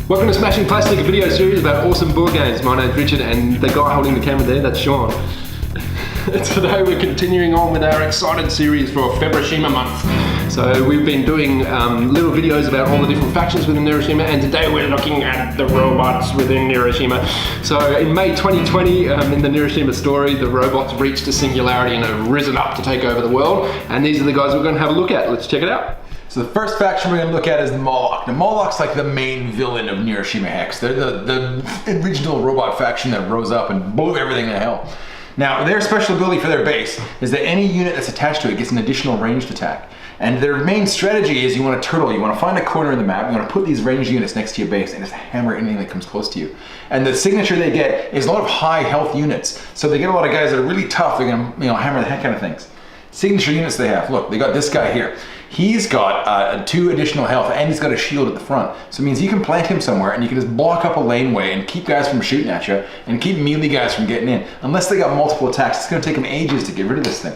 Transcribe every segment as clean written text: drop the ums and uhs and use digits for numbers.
Welcome to Smashing Plastic, a video series about awesome board games. My name's Richard and the guy holding the camera there, that's Sean. Today we're continuing on with our excited series for Neuroshima month. So we've been doing little videos about all the different factions within Neuroshima, and today we're looking at the robots within Neuroshima. So in May 2020, in the Neuroshima story, the robots reached a singularity and have risen up to take over the world, and these are the guys we're going to have a look at. Let's check it out. So the first faction we're going to look at is the Moloch. Now Moloch's like the main villain of Neuroshima Hex. They're the original robot faction that rose up and blew everything to hell. Now their special ability for their base is that any unit that's attached to it gets an additional ranged attack. And their main strategy is you want to turtle, you want to find a corner in the map, you want to put these ranged units next to your base and just hammer anything that comes close to you. And the signature they get is a lot of high health units. So they get a lot of guys that are really tough, they're going to hammer the heck out of things. Signature units they have, look, they got this guy here. He's got 2 additional health and he's got a shield at the front. So it means you can plant him somewhere and you can just block up a laneway and keep guys from shooting at you and keep melee guys from getting in. Unless they got multiple attacks, it's going to take them ages to get rid of this thing.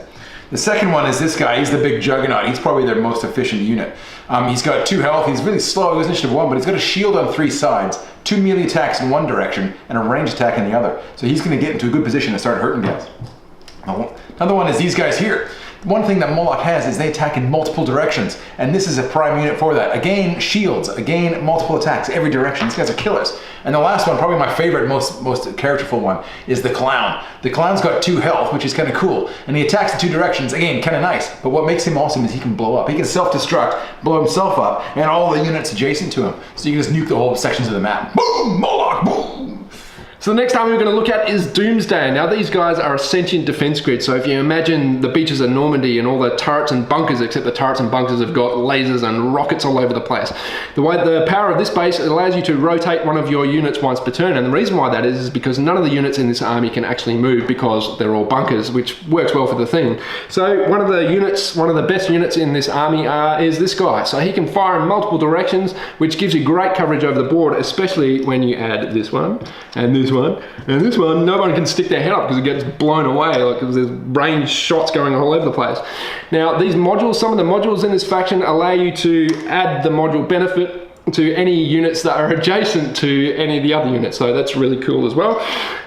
The second one is this guy. He's the big juggernaut. He's probably their most efficient unit. He's got 2 health. He's really slow. He's initiative 1, but he's got a shield on 3 sides, 2 melee attacks in one direction, and a ranged attack in the other. So he's going to get into a good position to start hurting guys. Another one is these guys here. One thing that Moloch has is they attack in multiple directions, and this is a prime unit for that. Again, shields, again, multiple attacks every direction. These guys are killers. And the last one, probably my favorite, most characterful one, is the clown. The clown's got 2 health, which is kind of cool, and he attacks in 2 directions. Again, kind of nice, but what makes him awesome is he can blow up. He can self-destruct, blow himself up, and all the units adjacent to him. So you can just nuke the whole sections of the map. Boom! Moloch! Boom! So the next army we're going to look at is Doomsday. Now these guys are a sentient defense grid, so if you imagine the beaches of Normandy and all the turrets and bunkers, except the turrets and bunkers have got lasers and rockets all over the place. The power of this base allows you to rotate one of your units once per turn, and the reason why that is because none of the units in this army can actually move because they're all bunkers, which works well for the thing. So one of the best units in this army is this guy. So he can fire in multiple directions, which gives you great coverage over the board, especially when you add this one and this one, and this one, no one can stick their head up because it gets blown away, like there's range shots going all over the place. Now these modules, some of the modules in this faction allow you to add the module benefit to any units that are adjacent to any of the other units, so that's really cool as well.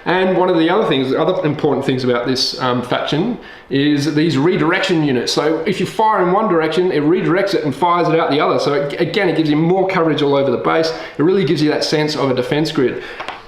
And one of the other important things about this faction is these redirection units. So if you fire in one direction, it redirects it and fires it out the other. So again, it gives you more coverage all over the base. It really gives you that sense of a defense grid.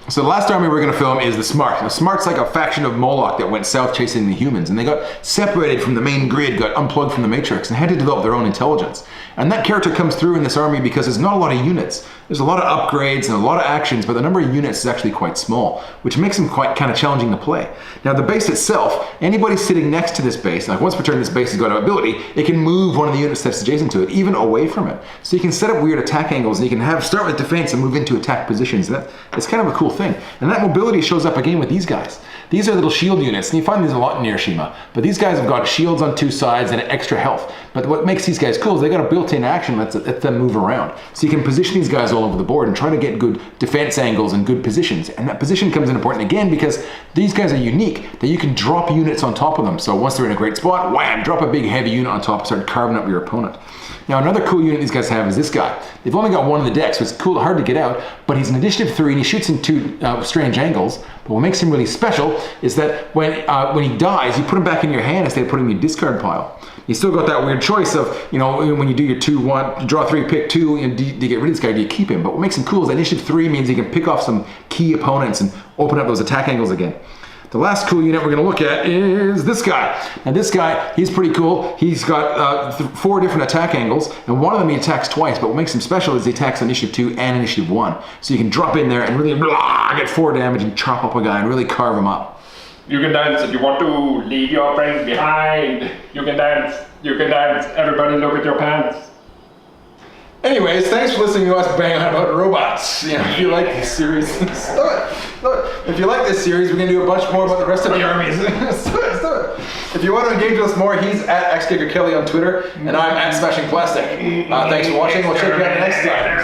So the last army we're going to film is the Smart. Now Smart's like a faction of Moloch that went south chasing the humans, and they got separated from the main grid, got unplugged from the Matrix, and had to develop their own intelligence. And that character comes through in this army because there's not a lot of units. There's a lot of upgrades and a lot of actions, but the number of units is actually quite small, which makes them quite kind of challenging to play. Now the base itself, anybody sitting next to this base, like once per turn this base has got an ability, it can move one of the units that's adjacent to it, even away from it. So you can set up weird attack angles, and you can start with defense and move into attack positions. It's kind of a cool thing. And that mobility shows up again with these guys. These are little shield units, and you find these a lot in Neuroshima. But these guys have got shields on 2 sides and extra health. But what makes these guys cool is they got a built-in action that lets them move around. So you can position these guys all over the board and try to get good defense angles and good positions. And that position comes in important again because these guys are unique, that you can drop units on top of them. So once they're in a great spot, wham, drop a big heavy unit on top and start carving up your opponent. Now another cool unit these guys have is this guy. They've only got 1 on the deck, so it's cool, hard to get out, but he's an initiative 3 and he shoots in 2 strange angles. But what makes him really special is that when he dies, you put him back in your hand instead of putting him in your discard pile. You still got that weird choice of, when you do your 2-1, draw 3, pick 2, and do you get rid of this guy, do you keep him? But what makes him cool is that initiative 3 means he can pick off some key opponents and open up those attack angles again. The last cool unit we're going to look at is this guy. Now this guy, he's pretty cool. He's got 4 different attack angles, and one of them he attacks twice, but what makes him special is he attacks initiative 2 and initiative 1. So you can drop in there and really get 4 damage and chop up a guy and really carve him up. You can dance if you want to, leave your friends behind. You can dance, everybody look at your pants. Anyways, thanks for listening to us bang on about robots. If you like this series, if you like this series, we're going to do a bunch more about the rest of the armies. If you want to engage with us more, he's at XGigaKelly on Twitter, and I'm at Smashing Plastic. Thanks for watching. We'll check you out next time.